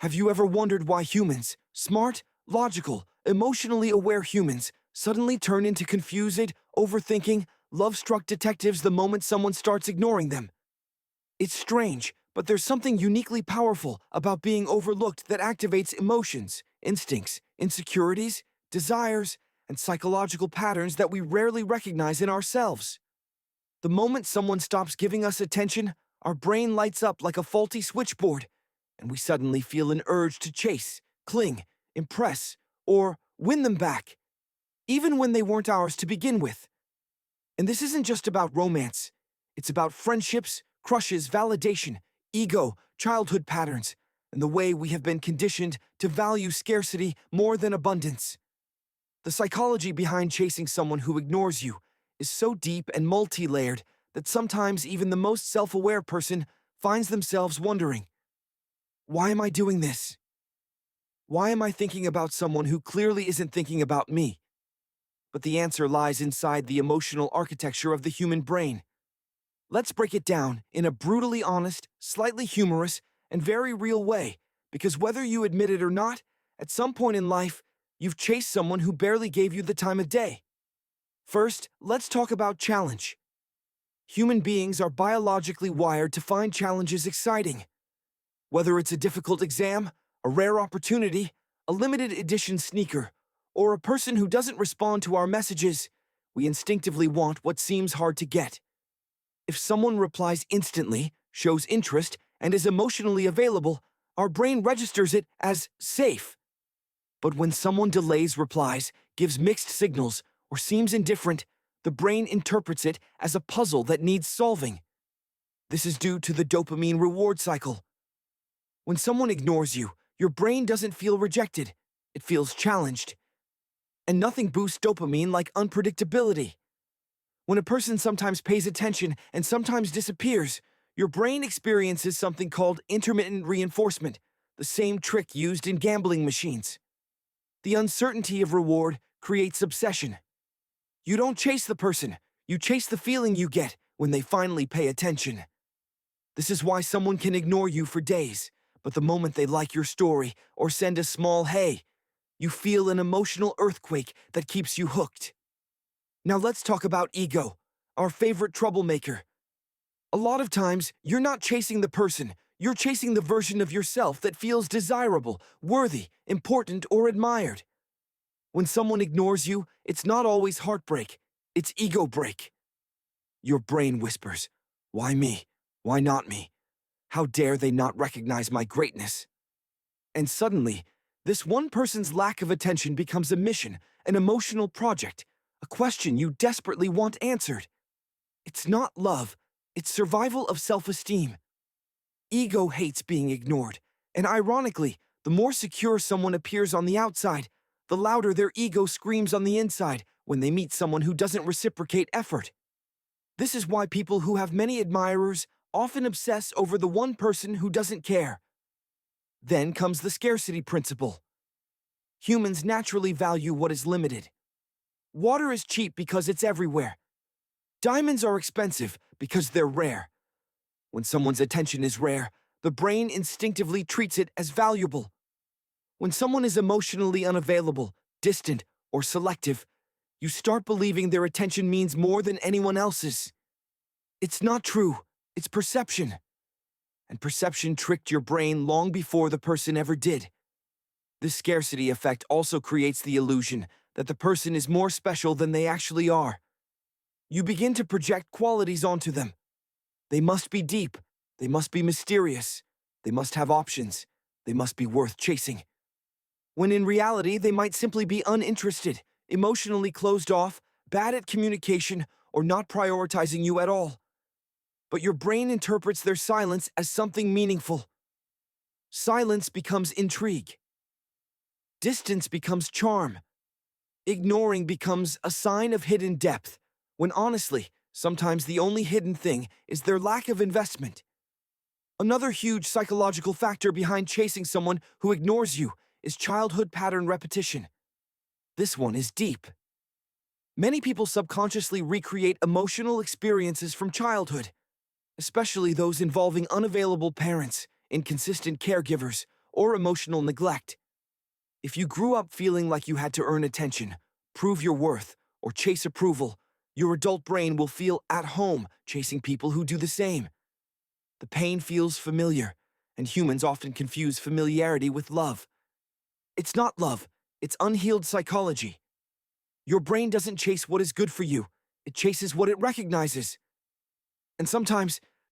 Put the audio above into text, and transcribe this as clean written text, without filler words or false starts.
Have you ever wondered why humans, smart, logical, emotionally aware humans, suddenly turn into confused, overthinking, love-struck detectives the moment someone starts ignoring them? It's strange, but there's something uniquely powerful about being overlooked that activates emotions, instincts, insecurities, desires, and psychological patterns that we rarely recognize in ourselves. The moment someone stops giving us attention, our brain lights up like a faulty switchboard, and we suddenly feel an urge to chase, cling, impress, or win them back, even when they weren't ours to begin with. And this isn't just about romance. It's about friendships, crushes, validation, ego, childhood patterns, and the way we have been conditioned to value scarcity more than abundance. The psychology behind chasing someone who ignores you is so deep and multi-layered that sometimes even the most self-aware person finds themselves wondering, why am I doing this? Why am I thinking about someone who clearly isn't thinking about me? But the answer lies inside the emotional architecture of the human brain. Let's break it down in a brutally honest, slightly humorous, and very real way, because whether you admit it or not, at some point in life, you've chased someone who barely gave you the time of day. First, let's talk about challenge. Human beings are biologically wired to find challenges exciting. Whether it's a difficult exam, a rare opportunity, a limited edition sneaker, or a person who doesn't respond to our messages, we instinctively want what seems hard to get. If someone replies instantly, shows interest, and is emotionally available, our brain registers it as safe. But when someone delays replies, gives mixed signals, or seems indifferent, the brain interprets it as a puzzle that needs solving. This is due to the dopamine reward cycle. When someone ignores you, your brain doesn't feel rejected, it feels challenged. And nothing boosts dopamine like unpredictability. When a person sometimes pays attention and sometimes disappears, your brain experiences something called intermittent reinforcement, the same trick used in gambling machines. The uncertainty of reward creates obsession. You don't chase the person, you chase the feeling you get when they finally pay attention. This is why someone can ignore you for days, but the moment they like your story or send a small "hey," you feel an emotional earthquake that keeps you hooked. Now let's talk about ego, our favorite troublemaker. A lot of times, you're not chasing the person, you're chasing the version of yourself that feels desirable, worthy, important, or admired. When someone ignores you, it's not always heartbreak, it's ego break. Your brain whispers, "Why me? Why not me? How dare they not recognize my greatness?" And suddenly, this one person's lack of attention becomes a mission, an emotional project, a question you desperately want answered. It's not love, it's survival of self-esteem. Ego hates being ignored, and ironically, the more secure someone appears on the outside, the louder their ego screams on the inside when they meet someone who doesn't reciprocate effort. This is why people who have many admirers often obsess over the one person who doesn't care. Then comes the scarcity principle. Humans naturally value what is limited. Water is cheap because it's everywhere. Diamonds are expensive because they're rare. When someone's attention is rare, the brain instinctively treats it as valuable. When someone is emotionally unavailable, distant, or selective, you start believing their attention means more than anyone else's. It's not true, it's perception. And perception tricked your brain long before the person ever did. This scarcity effect also creates the illusion that the person is more special than they actually are. You begin to project qualities onto them. They must be deep, they must be mysterious, they must have options, they must be worth chasing. When in reality, they might simply be uninterested, emotionally closed off, bad at communication, or not prioritizing you at all. But your brain interprets their silence as something meaningful. Silence becomes intrigue. Distance becomes charm. Ignoring becomes a sign of hidden depth, when honestly, sometimes the only hidden thing is their lack of investment. Another huge psychological factor behind chasing someone who ignores you is childhood pattern repetition. This one is deep. Many people subconsciously recreate emotional experiences from childhood, especially those involving unavailable parents, inconsistent caregivers, or emotional neglect. If you grew up feeling like you had to earn attention, prove your worth, or chase approval, your adult brain will feel at home chasing people who do the same. The pain feels familiar, and humans often confuse familiarity with love. It's not love, it's unhealed psychology. Your brain doesn't chase what is good for you, it chases what it recognizes. And sometimes,